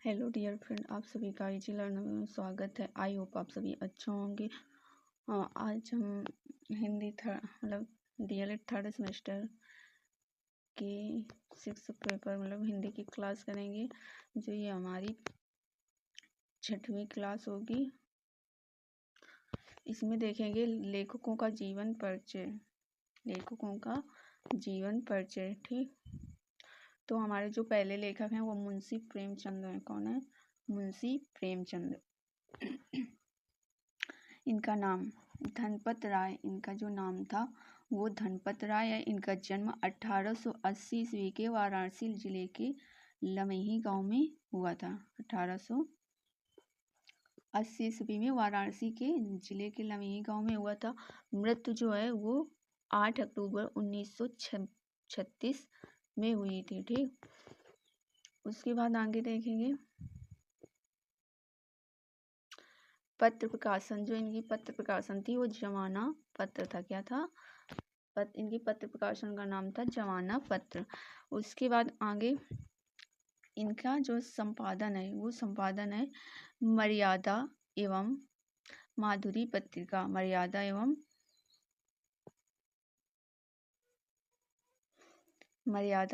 Hello dear friend, आप सभी का इजी लर्नर में स्वागत है। आई होप आप सभी अच्छे होंगे। आज हम हिंदी मतलब डीएलएड थर्ड सेमेस्टर के 6th पेपर मतलब हिंदी की क्लास करेंगे, जो ये हमारी 6वीं क्लास होगी। इसमें देखेंगे लेखकों का जीवन परिचय, ठीक। तो हमारे जो पहले लेखक हैं वो मुंशी प्रेमचंद हैं। कौन है? मुंशी प्रेमचंद। इनका नाम धनपत राय, इनका जो नाम था वो धनपत राय है। इनका जन्म 1880 ईस्वी के वाराणसी जिले के लमेही गांव में हुआ था। 1880 ईस्वी में वाराणसी के जिले के लमेही गांव में हुआ था। मृत्यु जो है वो 8 अक्टूबर 1936 में हुई थी, ठीक। उसके बाद आगे देखेंगे पत्र प्रकाशन। जो इनकी पत्र प्रकाशन थी वो जमाना पत्र था। क्या था? इनकी पत्र प्रकाशन का नाम था जमाना पत्र। उसके बाद आगे इनका जो संपादन है वो संपादन है मर्यादा एवं माधुरी पत्रिका। मर्यादा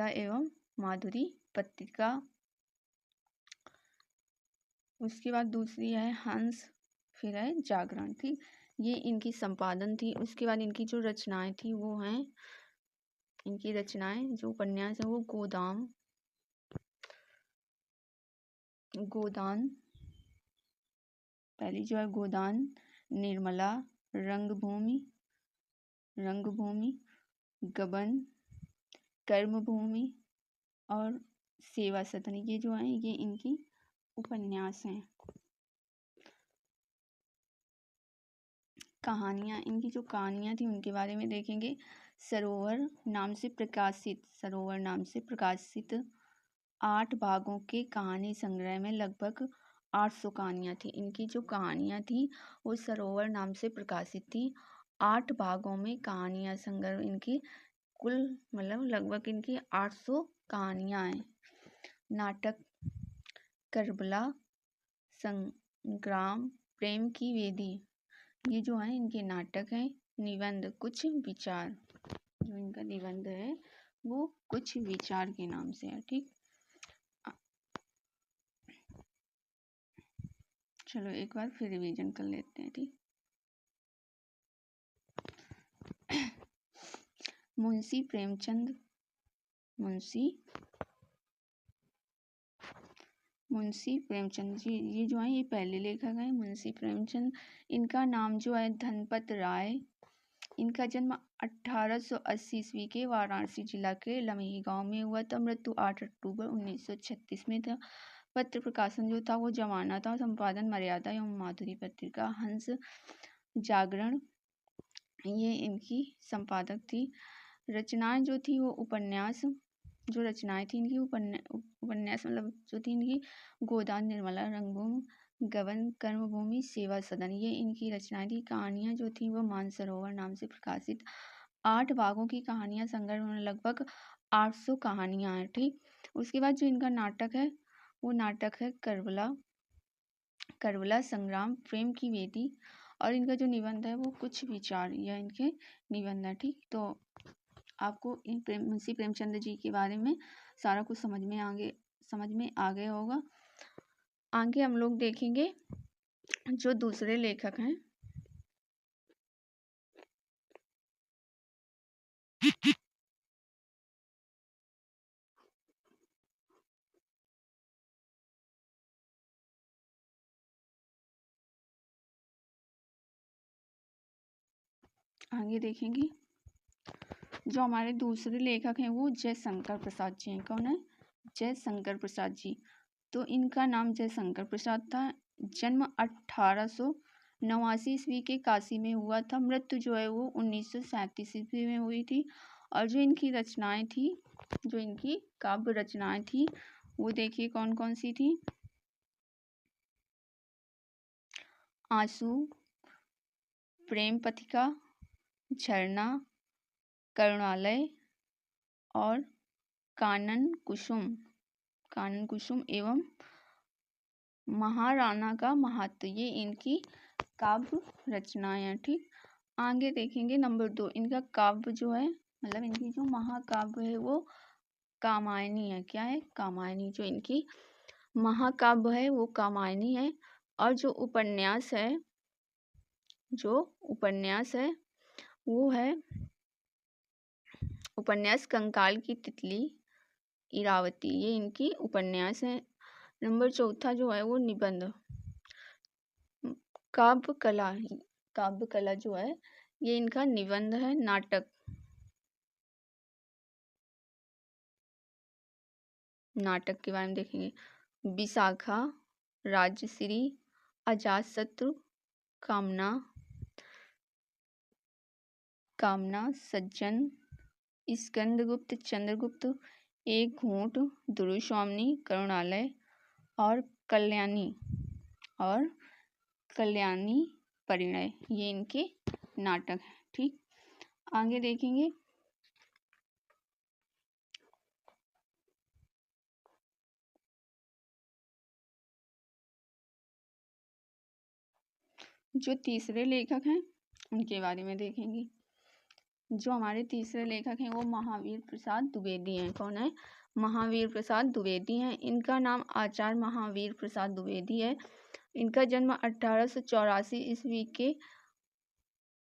एवं माधुरी पत्रिका। उसके बाद दूसरी है हंस, फिर है जागरण, ठीक। ये इनकी संपादन थी। उसके बाद इनकी जो रचनाएं थी वो हैं, इनकी रचनाएं जो उपन्यास है वो गोदान, पहली जो है गोदान, निर्मला, रंगभूमि, गबन, कर्मभूमि और सेवा सदन। ये जो है ये इनकी उपन्यास हैं। कहानियाँ, इनकी जो कहानियाँ थी उनके बारे में देखेंगे। सरोवर नाम से प्रकाशित 8 भागों के कहानी संग्रह में लगभग 800 कहानियाँ थी। इनकी जो कहानियाँ थी वो सरोवर नाम से प्रकाशित थी। 8 भागों में कहानियाँ संग्रह इनकी कुल मतलब लगभग इनकी 800 कहानियाँ हैं। नाटक करबला, संग्राम, प्रेम की वेदी, ये जो है इनके नाटक हैं। निबंध कुछ विचार, जो इनका निबंध है वो कुछ विचार के नाम से है, ठीक। चलो एक बार फिर रिवीजन कर लेते हैं, ठीक। मुंशी प्रेमचंद जी, ये जो है ये पहले लेखक हैं मुंशी प्रेमचंद। इनका नाम जो है धनपत राय। इनका जन्म 1880 ईस्वी के वाराणसी जिला के लमेही गांव में हुआ था। मृत्यु 8 अक्टूबर 1936 में था। पत्र प्रकाशन जो था वो जमाना था। संपादन मर्यादा एवं माधुरी पत्रिका। हंस, जागरण, ये इनकी संपादक थी। रचनाएं जो थी वो उपन्यास, जो रचनाएं थी इनकी उपन्यास मतलब जो थी इनकी गोदान, निर्मला, रंगभूमि, गबन, कर्मभूमि, सेवा सदन, ये इनकी रचनाएं थी। कहानियां जो थी वो मानसरोवर नाम से प्रकाशित 8 भागों की कहानियां संग्रह में लगभग 800 कहानियां हैं, ठीक। उसके बाद जो इनका नाटक है वो नाटक है करबला, संग्राम, प्रेम की वेदी। और इनका जो निबंध है वो कुछ विचार, यह इनके निबंध है, ठीक। तो आपको मुंशी प्रेमचंद जी के बारे में सारा कुछ समझ में आ गया होगा। आगे हम लोग देखेंगे जो दूसरे लेखक हैं। आगे देखेंगे जो हमारे दूसरे लेखक हैं वो जयशंकर प्रसाद जी हैं। कौन है? जयशंकर प्रसाद जी। तो इनका नाम जयशंकर प्रसाद था। जन्म 1889 ईस्वी के काशी में हुआ था। मृत्यु जो है वो 1937 ईस्वी में हुई थी। और जो इनकी रचनाएं थी, जो इनकी काव्य रचनाएं थी वो देखिए कौन कौन सी थी। आंसू, प्रेम पथिका, झरना, करुणालय और कानन कुसुम एवं महाराणा का महत्व, ये इनकी काव्य रचनाएं हैं। ठीक, आगे देखेंगे नंबर 2, इनका काव्य जो है, मतलब इनकी जो महाकाव्य है वो कामायनी है। क्या है? कामायनी। जो इनकी महाकाव्य है वो कामायनी है। और जो उपन्यास है वो है उपन्यास कंकाल की तितली, इरावती, ये इनकी उपन्यास है। नंबर 4 जो है वो निबंध। काव्य कला जो है ये इनका निबंध है। नाटक के बारे में देखेंगे, विशाखा, राजश्री, अजातशत्रु, कामना, सज्जन, स्कंदगुप्त, चंद्रगुप्त, एक घूंट, दुर्वासामनी, करुणालय और कल्याणी परिणय, ये इनके नाटक हैं। ठीक, आगे देखेंगे जो तीसरे लेखक हैं उनके बारे में देखेंगे। जो हमारे तीसरे लेखक हैं वो महावीर प्रसाद द्विवेदी हैं। कौन है? महावीर प्रसाद द्विवेदी हैं। इनका नाम आचार्य महावीर प्रसाद द्विवेदी है। इनका जन्म 1884 ईस्वी के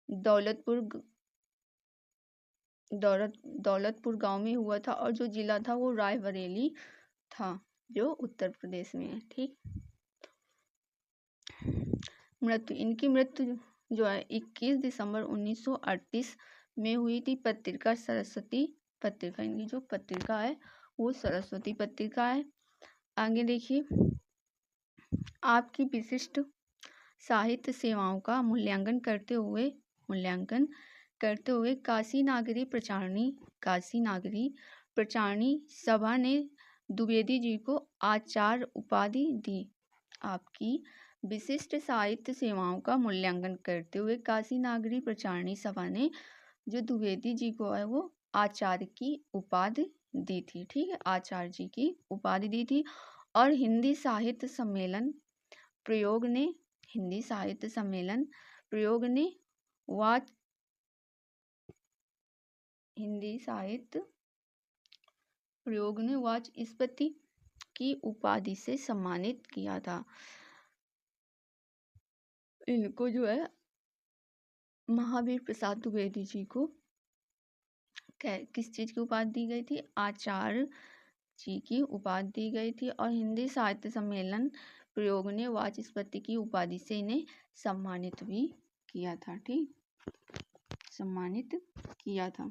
दौलतपुर गांव में हुआ था, और जो जिला था वो रायबरेली था, जो उत्तर प्रदेश में है। ठीक, इनकी मृत्यु जो है 21 दिसंबर 1938 में हुई थी। पत्रिका सरस्वती पत्रिका, इनकी जो पत्रिका है वो सरस्वती पत्रिका है। आगे देखिए, आपकी विशिष्ट साहित्य सेवाओं का मूल्यांकन करते हुए काशी नागरी प्रचारणी सभा ने द्विवेदी जी को आचार्य उपाधि दी। आपकी विशिष्ट साहित्य सेवाओं का मूल्यांकन करते हुए काशी नागरी प्रचारणी सभा ने जो द्विवेदी जी को है वो आचार्य की उपाधि दी थी। ठीक है, आचार्य जी की उपाधि दी थी। और हिंदी साहित्य सम्मेलन प्रयोग ने वाचस्पति की उपाधि से सम्मानित किया था। इनको जो है महावीर प्रसाद द्विवेदी जी को किस चीज की उपाधि दी गई थी? आचार्य जी की उपाधि दी गई थी। और हिंदी साहित्य सम्मेलन प्रयोग ने वाचस्पति की उपाधि से इन्हें सम्मानित भी किया था। ठीक, सम्मानित किया था।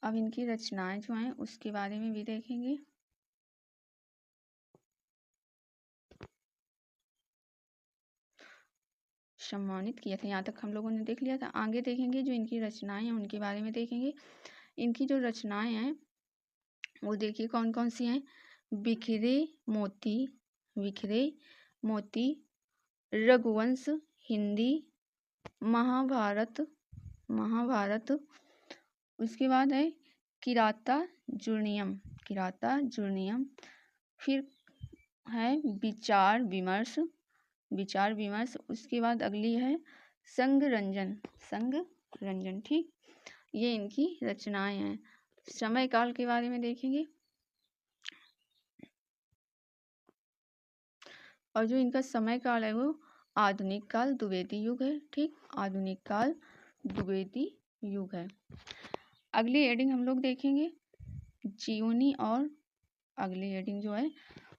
अब इनकी रचनाएं जो हैं उसके बारे में भी देखेंगे। सम्मानित किया था, यहाँ तक हम लोगों ने देख लिया था। आगे देखेंगे जो इनकी रचनाएं हैं उनके बारे में देखेंगे। इनकी जो रचनाएं हैं वो देखिए कौन कौन सी हैं। बिखरे मोती, रघुवंश, हिंदी, महाभारत, उसके बाद है किराता जुर्नियम, फिर है विचार विमर्श, उसके बाद अगली है संग रंजन। ठीक, ये इनकी रचनाएं हैं। समय काल के बारे में देखेंगे। और जो इनका समय काल है वो आधुनिक काल द्विवेदी युग है। ठीक, आधुनिक काल द्विवेदी युग है। अगली हेडिंग हम लोग देखेंगे जीवनी, और अगली हेडिंग जो है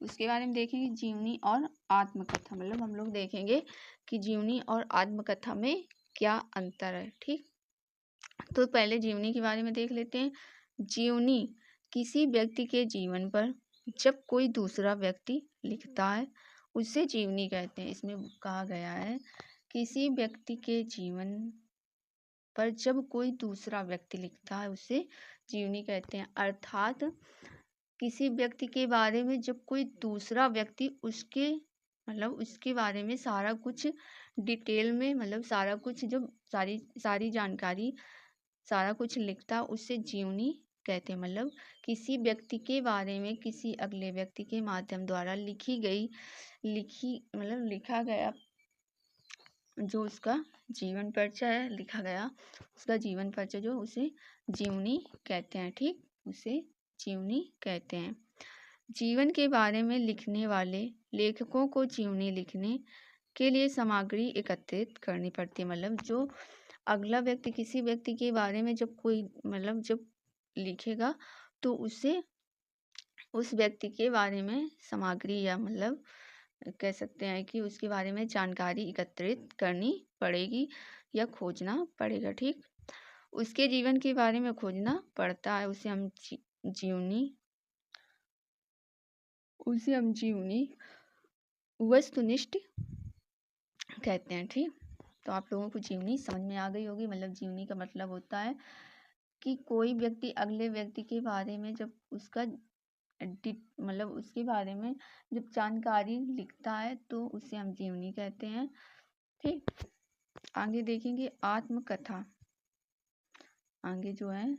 उसके बारे में देखेंगे जीवनी और आत्मकथा। मतलब हम लोग देखेंगे कि जीवनी और आत्मकथा में क्या अंतर है। ठीक, तो पहले जीवनी के बारे में देख लेते हैं। जीवनी किसी व्यक्ति के जीवन पर जब कोई दूसरा व्यक्ति लिखता है उसे जीवनी कहते हैं। इसमें कहा गया है किसी व्यक्ति के जीवन पर जब कोई दूसरा व्यक्ति लिखता है उसे जीवनी कहते हैं। अर्थात किसी व्यक्ति के बारे में जब कोई दूसरा व्यक्ति उसके बारे में सारा कुछ डिटेल में, मतलब सारा कुछ जब सारी जानकारी सारा कुछ लिखता उसे जीवनी कहते हैं। मतलब किसी व्यक्ति के बारे में किसी अगले व्यक्ति के माध्यम द्वारा लिखा गया जो उसका जीवन परिचय है, लिखा गया उसका जीवन परिचय जो उसे जीवनी कहते हैं। ठीक, उसे जीवनी कहते हैं। जीवन के बारे में लिखने वाले लेखकों को जीवनी लिखने के लिए सामग्री एकत्रित करनी पड़ती है। मतलब जो अगला व्यक्ति किसी व्यक्ति के बारे में जब लिखेगा तो उसे उस व्यक्ति के बारे में सामग्री या कह सकते हैं कि उसके बारे में जानकारी एकत्रित करनी पड़ेगी या खोजना पड़ेगा। ठीक, उसके जीवन के बारे में खोजना पड़ता है, उसे हम जीवनी वस्तुनिष्ठ कहते हैं। ठीक, तो आप लोगों को जीवनी समझ में आ गई होगी। मतलब जीवनी का मतलब होता है कि कोई व्यक्ति अगले व्यक्ति के बारे में जब उसके बारे में जब जानकारी लिखता है तो उसे हम जीवनी कहते हैं। ठीक, आगे देखेंगे आत्मकथा। आगे जो है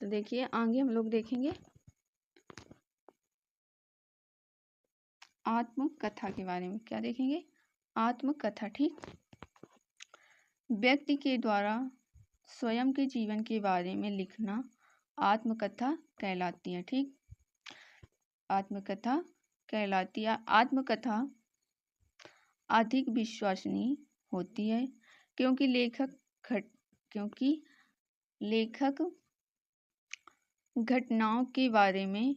तो देखिए आगे हम लोग देखेंगे आत्मकथा के बारे में। क्या देखेंगे? आत्मकथा। ठीक, व्यक्ति के द्वारा स्वयं के जीवन के बारे में लिखना आत्मकथा कहलाती है। ठीक, आत्मकथा कहलाती है। आत्मकथा अधिक विश्वसनीय होती है क्योंकि लेखक घटनाओं के बारे में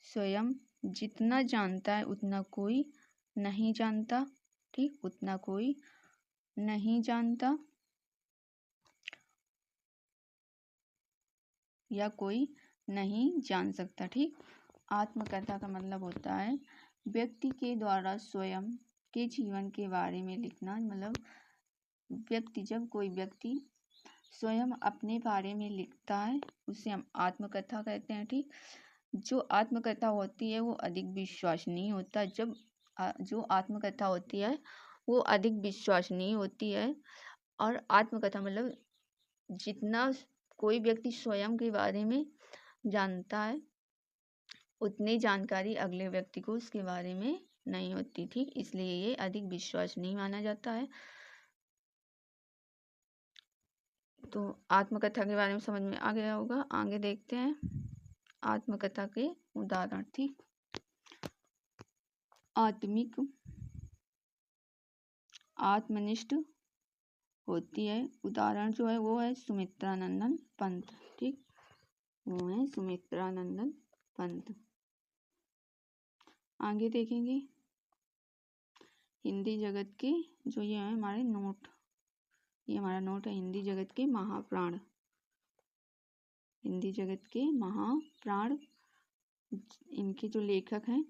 स्वयं जितना जानता है उतना कोई नहीं जानता। ठीक, उतना कोई नहीं जानता या कोई नहीं जान सकता। ठीक, आत्मकथा का मतलब होता है व्यक्ति के द्वारा स्वयं के जीवन के बारे में लिखना। मतलब जब कोई व्यक्ति स्वयं अपने बारे में लिखता है उसे हम आत्मकथा कहते हैं। ठीक, जो आत्मकथा होती है वो अधिक विश्वसनीय होता है। जो आत्मकथा होती है वो अधिक विश्वसनीय होती है। और आत्मकथा मतलब जितना कोई व्यक्ति स्वयं के बारे में जानता है उतनी जानकारी अगले व्यक्ति को उसके बारे में नहीं होती। ठीक, इसलिए ये अधिक विश्वसनीय माना जाता है। तो आत्मकथा के बारे में समझ में आ गया होगा। आगे देखते हैं आत्मकथा के उदाहरण। ठीक, आत्मिक आत्मनिष्ठ होती है। उदाहरण जो है वो है सुमित्रानंदन पंत। ठीक, वो है सुमित्रानंदन पंत। आगे देखेंगे हिंदी जगत के जो ये है हमारे नोट, ये हमारा नोट है हिंदी जगत के महाप्राण। हिंदी जगत के महाप्राण इनके जो लेखक हैं,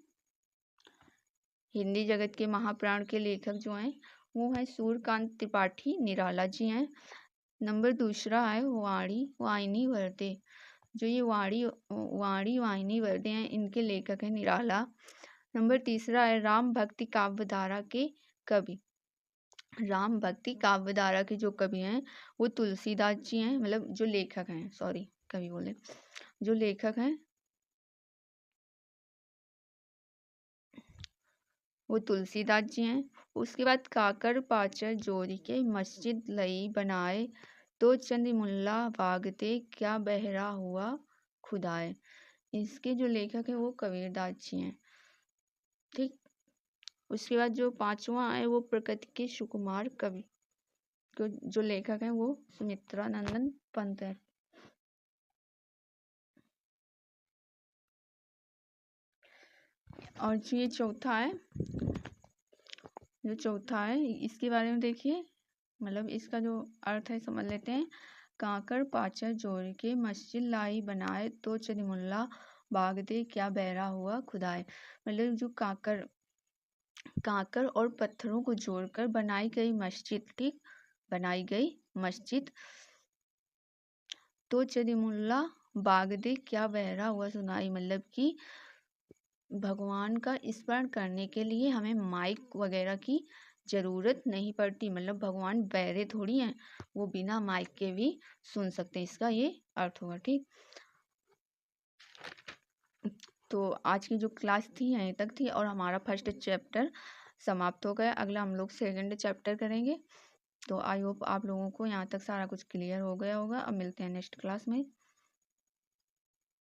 हिंदी जगत के महाप्राण के लेखक जो हैं वो हैं सूर्यकांत त्रिपाठी निराला जी हैं। नंबर दूसरा है वाणी वर्दे। जो ये वाणी वर्दे हैं इनके लेखक हैं निराला। नंबर तीसरा है राम भक्ति काव्यधारा के कवि। राम भक्ति काव्यधारा के जो कवि हैं वो तुलसीदास जी हैं। मतलब जो लेखक हैं, सॉरी कवि बोले, जो लेखक हैं वो तुलसीदास जी हैं। उसके बाद काकर पाचर जोड़ी के मस्जिद लई बनाए तो चंद मुल्ला भागते क्या बहरा हुआ खुदाए। इसके जो लेखक हैं वो कबीरदास जी हैं। ठीक, उसके बाद जो पांचवा है वो प्रकृति के सुकुमार कवि, जो लेखक हैं वो सुमित्रानंदन पंत है। और ये चौथा है इसके बारे में देखिए। मतलब इसका जो अर्थ है समझ लेते हैं। काकर पाचर जोड़ के मस्जिद लाई बनाए तो चरिमुल्ला बाग दे क्या बहरा हुआ खुदाए। मतलब जो काकर और पत्थरों को जोड़कर बनाई गई मस्जिद, ठीक, बनाई गई मस्जिद तो चरिमुल्ला बागदे क्या बहरा हुआ सुनाई, मतलब कि भगवान का स्मरण करने के लिए हमें माइक वगैरह की जरूरत नहीं पड़ती, मतलब भगवान बहरे थोड़ी हैं, वो बिना माइक के भी सुन सकते हैं, इसका ये अर्थ होगा। ठीक, तो आज की जो क्लास थी यहीं तक थी और हमारा फर्स्ट चैप्टर समाप्त हो गया। अगला हम लोग सेकंड चैप्टर करेंगे। तो आई होप आप लोगों को यहाँ तक सारा कुछ क्लियर हो गया होगा। अब मिलते हैं नेक्स्ट क्लास में।